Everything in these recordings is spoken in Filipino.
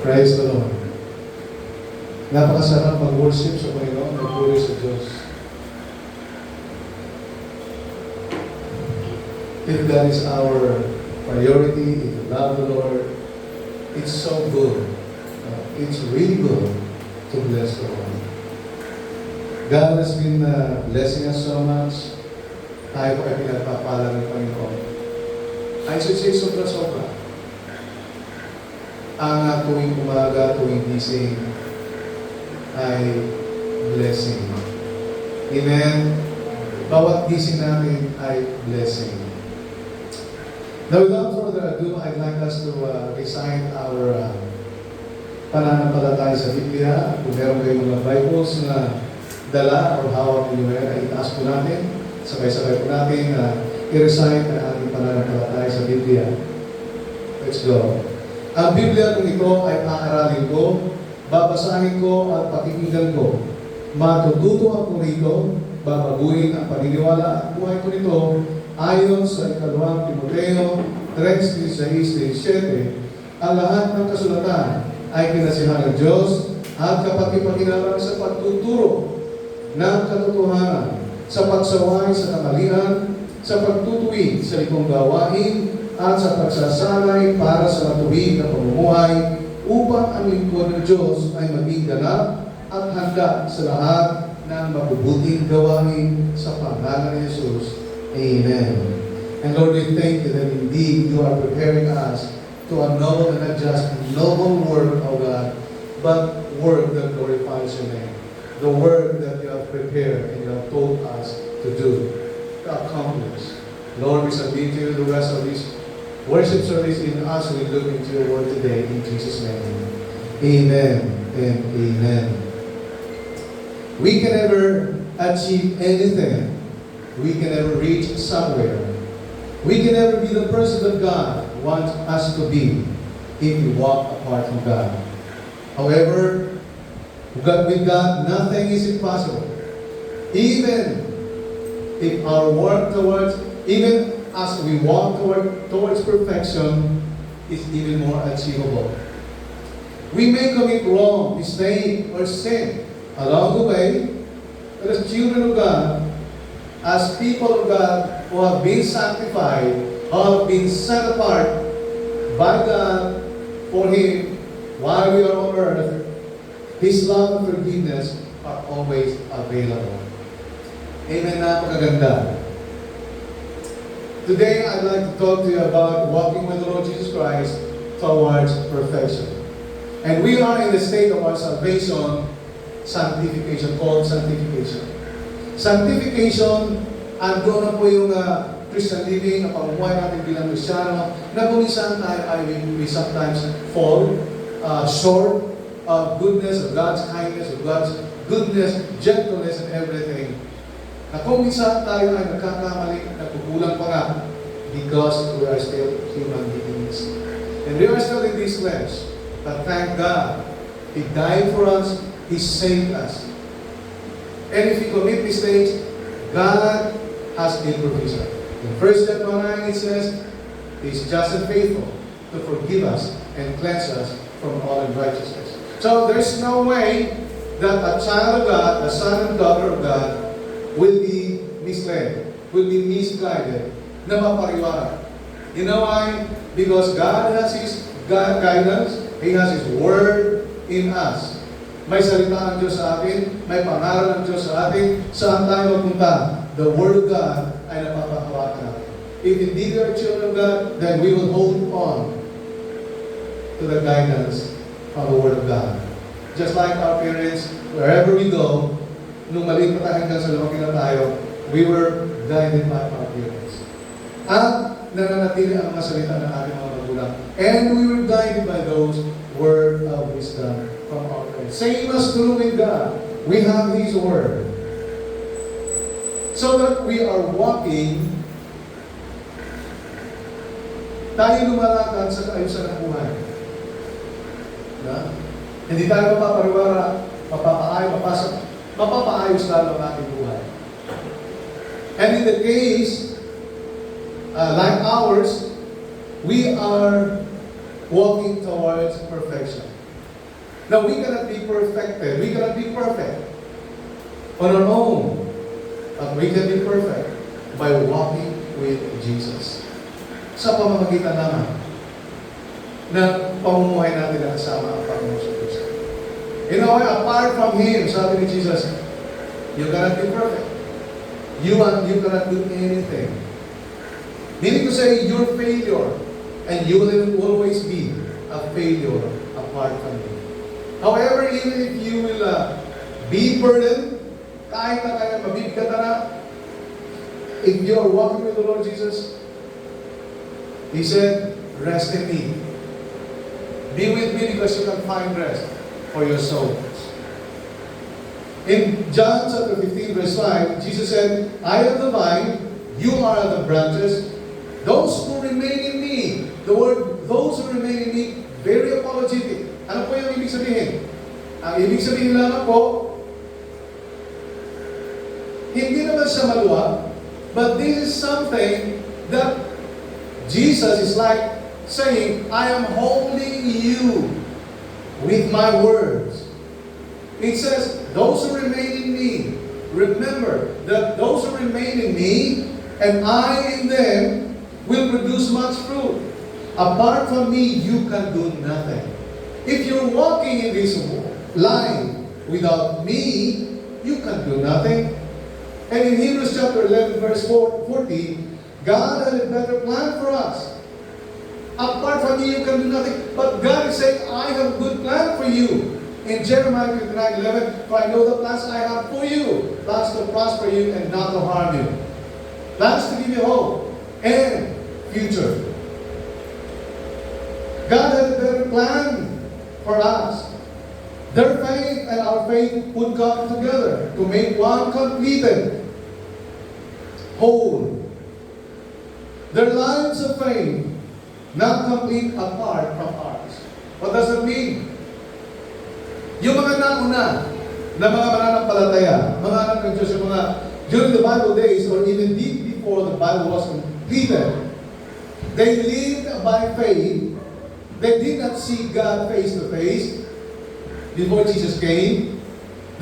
Praise the Lord. Napakasarap mag-worship sa Panginoon, mag-puri sa Diyos. If that is our priority, if we love the Lord, it's so good. It's really good to bless the Lord. God has been blessing us so much. Tayo po ay pinagpapala ng Panginoon. I should say sobra-sobra. Ang tuwing umaga, tuwing gising, ay blessing. Amen? Bawat gising natin ay blessing. Now, without further ado, I'd like us to recite our pananampalataya sa Biblia. Kung meron kayong mga Bibles na dala or hawak nyo ngayon, ay itaas po natin. Sabay-sabay po natin i-recite ang ating pananampalataya sa Biblia. Let's go. Ang Biblia kung ito ay aaralin ko, babasahin ko at pakikinggan ko. Matututo ako rito, babaguhin ang paniniwala at buhay ko nito ayon sa ikalawang Timoteo 3:16-17. Ang lahat ng kasulatan ay kinasihan ng Diyos at kapaki-pakinabang sa pagtuturo ng katotohanan, sa pagsaway sa kamalian, sa pagtutuwid sa likong gawain, at sa pagsasanay para sa matuwid na pamumuhay upang ang lingkod ng Diyos ay maging ganap at handa sa lahat ng mabubuting gawain sa pangalan ni Jesus. Amen. And Lord, we thank you that indeed you are preparing us to a noble and not just noble work, O God, but work that glorifies your name. The work that you have prepared and you have told us to do, to accomplish. Lord, we submit to you the rest of this worship service in us. We look into your word today in Jesus' name. Amen and amen. We can never achieve anything. We can never reach somewhere. We can never be the person that God wants us to be if we walk apart from God. However, with God, nothing is impossible. Even if our work towards, even as we walk towards perfection, is even more achievable. We may commit wrong, mistake, or sin along the way, but as children of God, as people of God who have been sanctified, who have been set apart by God for Him while we are on earth, His love and forgiveness are always available. Amen. Napakaganda. Today, I'd like to talk to you about walking with the Lord Jesus Christ towards perfection. And we are in the state of our salvation, sanctification, called sanctification. Sanctification, ando na po yung Christian living, ang pamumuhay natin bilang Kristiyano, na kung minsan tayo ay we sometimes fall short of goodness, of God's kindness, of God's goodness, gentleness, and everything. Na kung minsan tayo ay nagkakamali, nagkukulang pa nga, because we are still human beings. And we are still in this flesh. But thank God, He died for us, He saved us. And if we commit mistakes, God has a provision. In 1 John 1:9 it says, He's just and faithful to forgive us and cleanse us from all unrighteousness. So there's no way that a child of God, a son and daughter of God, will be misled, will be misguided, na mapariwara. You know why? Because God has His guidance, He has His Word in us. May salita ng Diyos sa atin, may pangaral ng Diyos sa atin, saan tayo magpunta? The Word of God ay napapahawakan natin. If indeed we are children of God, then we will hold on to the guidance of the Word of God. Just like our parents, wherever we go, nung maliit pa tayo hanggang sa lumaki na tayo, we were guided by our parents. At nananatili ang mga salita ng ating mga magulang. And we were guided by those word of wisdom from our parents. Same as true with God. We have His Word. So that we are walking, tayo lumalakad sa kaayusan ng buhay. Hindi tayo mapapariwara, mapapaayos lalo ang ating buhay. And in the case, like ours, we are walking towards perfection. Now, we cannot be perfected. We cannot be perfect on our own. But we can be perfect by walking with Jesus. Sa pamamagitan naman na pamumuhay natin na kasama ang Panginoon sa Kristo. You know, apart from Him, sabi ni Jesus, you cannot be perfect. You cannot do anything. Meaning to say, you're failure. And you will always be a failure apart from Him. However, even if you will be burdened, kahit na kaya mabibigatan na, if you are walking with the Lord Jesus, He said, rest in me. Be with me because you can find rest for your souls. In John chapter 15 verse 5, Jesus said, I am the vine, you are the branches. Those who remain in me, the word, those who remain in me, very apologetic. Ano po yung ibig sabihin? Ang ibig sabihin lamang po, hindi naman siya maluwag, but this is something that Jesus is like saying, I am holding you with my words. It says, those who remain in me, remember that those who remain in me and I in them will produce much fruit. Apart from me, you can do nothing. If you're walking in this line without me, you can do nothing. And in Hebrews chapter 11 verse 40, God had a better plan for us. Apart from me, you can do nothing. But God is saying, I have a good plan for you. In Jeremiah 29:11, for I know the plans I have for you, plans to prosper you and not to harm you, plans to give you hope and future. God had a better plan for us. Their faith and our faith would come together to make one completed, whole. Their lives of faith not complete apart from ours. What does it mean? Yung mga nauna na mga mananampalataya, mga anak ng Diyos, yung mga during the Bible days or even deep before the Bible was completed, they lived by faith. They did not see God face to face before Jesus came.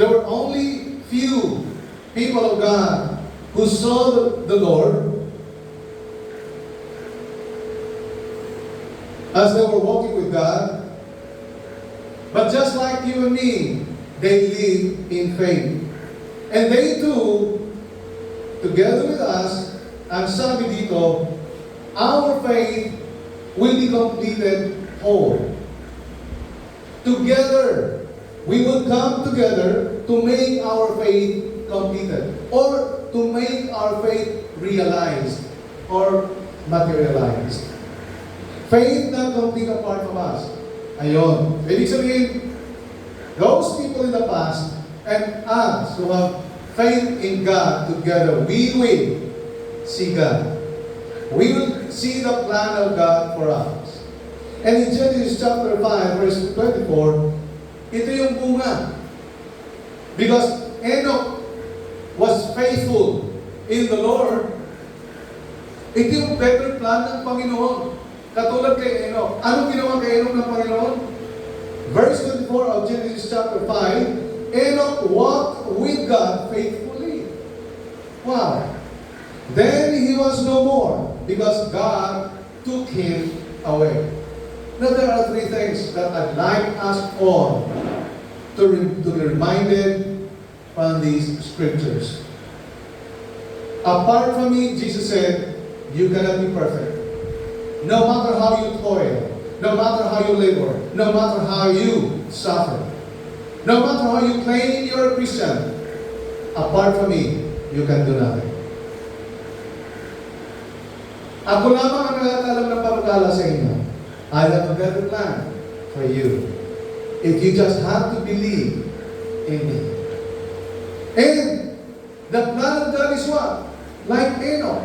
There were only few people of God who saw the Lord as they were walking with God. But just like you and me, they live in faith. And they too, together with us, ang sabi dito, our faith will be completed whole. Together, we will come together to make our faith completed. Or to make our faith realized or materialized. Faith not complete apart from us. Ayon. Ibig sabihin, those people in the past and us who have faith in God together, we will see God. We will see the plan of God for us. And in Genesis chapter 5, verse 24, ito yung bunga. Because Enoch was faithful in the Lord, ito yung better plan ng Panginoon. Katulad kay Enoch. Anong ginawa kay Enoch ng Panginoon? Verse 24 of Genesis chapter 5, Enoch walked with God faithfully. Wow. Then he was no more because God took him away. Now there are three things that I'd like us all to be reminded from these scriptures. Apart from me, Jesus said, you cannot be perfect. No matter how you toil, no matter how you labor, no matter how you suffer, no matter how you claim you're a Christian, apart from me, you can do nothing. Ako lamang ang nakakalam ng pagkakala sa inyo. I have a better plan for you. If you just have to believe in me. And the plan of God is what? Like Enoch.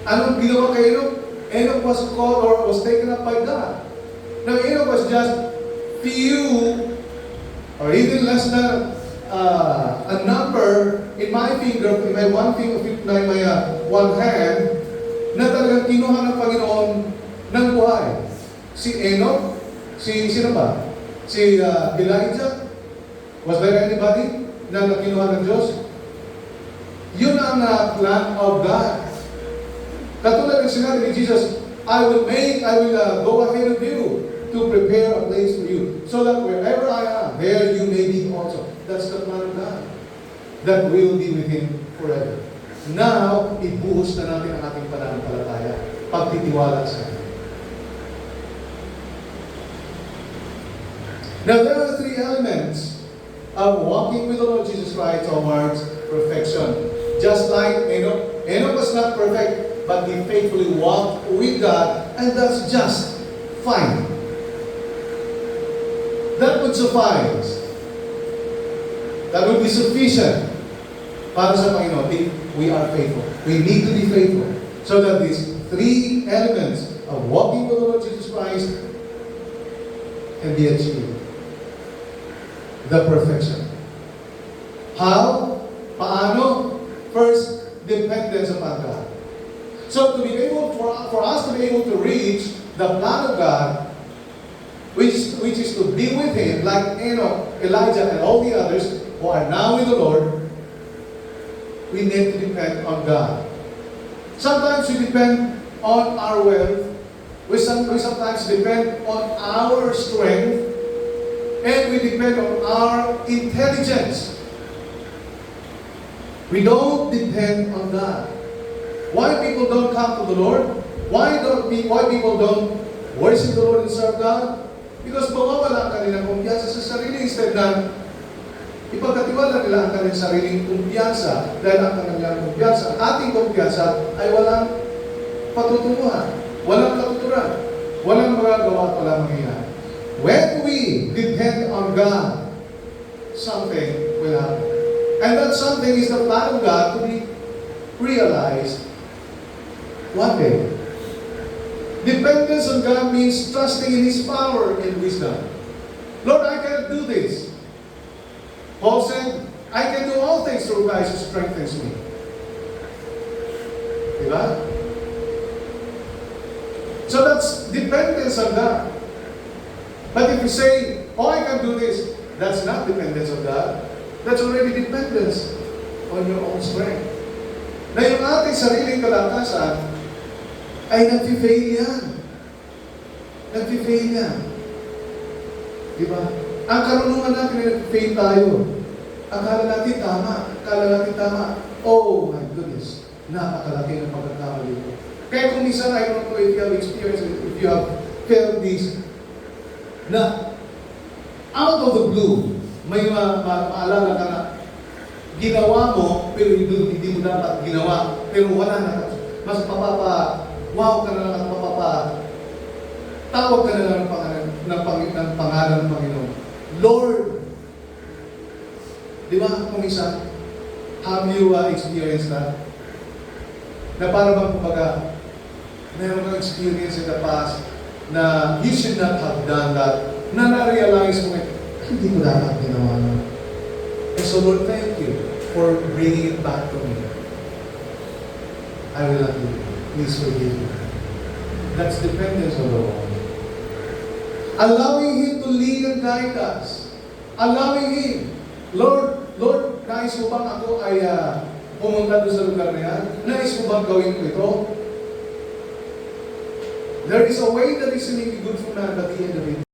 Anong ginawa kay Enoch? Enoch was called or was taken up by God. Now Enoch was just few or even less than a number in my finger, in my one finger, my one hand, na talagang kinuha ng Panginoon ng buhay. Si Enoch, sino ba? Si Elijah, was there anybody na nakinuha ng Diyos? Yun ang plan of God. Katulad ng sinabi ni Jesus, I will go ahead of you to prepare a place for you, so that wherever I am, there you may be also. That's the plan of God. That we will be with Him forever. Now, ibuhos na natin ang ating pananampalataya, pagtitiwala sa Kanya. Now, there are three elements of walking with the Lord Jesus Christ towards perfection. Just like Enoch. Enoch was not perfect, but he faithfully walked with God, and that's just fine. That would suffice. That would be sufficient para sa Panginoon if we are faithful. We need to be faithful so that these three elements of walking with the Lord Jesus Christ can be achieved. The perfection. How? Paano? First, dependence upon God. So to be able, for us to be able to reach the plan of God, which is to be with Him, like Enoch, Elijah, and all the others who are now with the Lord, we need to depend on God. Sometimes we depend on our wealth. We sometimes depend on our strength. And we depend on our intelligence. We don't depend on God. Why people don't come to the Lord? Why people don't worship the Lord and serve God? Because mawawala ang kanilang kumpiyansa sa sarili instead na ipagkatiwala nila ang kanilang sariling kumpiyansa dahil ang kanilang kumpiyansa, ating kumpiyansa ay walang patutunguhan, walang katuturan, walang magagawa at walang mangyayari. When we depend on God, something will happen. And that something is the plan of God to be realized one day. Dependence on God means trusting in His power and wisdom. Lord, I cannot do this. Paul said, I can do all things through Christ who strengthens me. Diba? So that's dependence on God. But if you say, oh, I can do this, that's not dependence on God. That's already dependence on your own strength. Na yung ating sariling kalakasan ay nag-fail yan. Nag-fail yan. Diba? Ang karunungan natin ay nag-fail tayo. Akala natin tama. Oh my goodness. Napakalaki ng pagkakamali ko. Kaya kung minsan, I don't know if you have experienced it, if you have felt this, na out of the blue, may maalala ka na ginawa mo, pero hindi mo dapat ginawa, pero wala na. Mas wow ka na lang at tawag ka na lang ng pangalan ng Panginoon. Lord! Di ba, kung isa, have you experienced that? Na para bang kumbaga, meron kang experience in the past na you should not have done that, na na-realize mo, hindi ko dapat ginawa na. And so Lord, thank you for bringing it back to me. I will not do it. Please forgive me. That's dependence on the Lord. Allowing Him to lead and guide us. Allowing Him. Lord, nais mo bang ako ay pumunta doon sa lugar na yan? Nais mo bang gawin ko ito? There is a way that is really good for man, but the end of it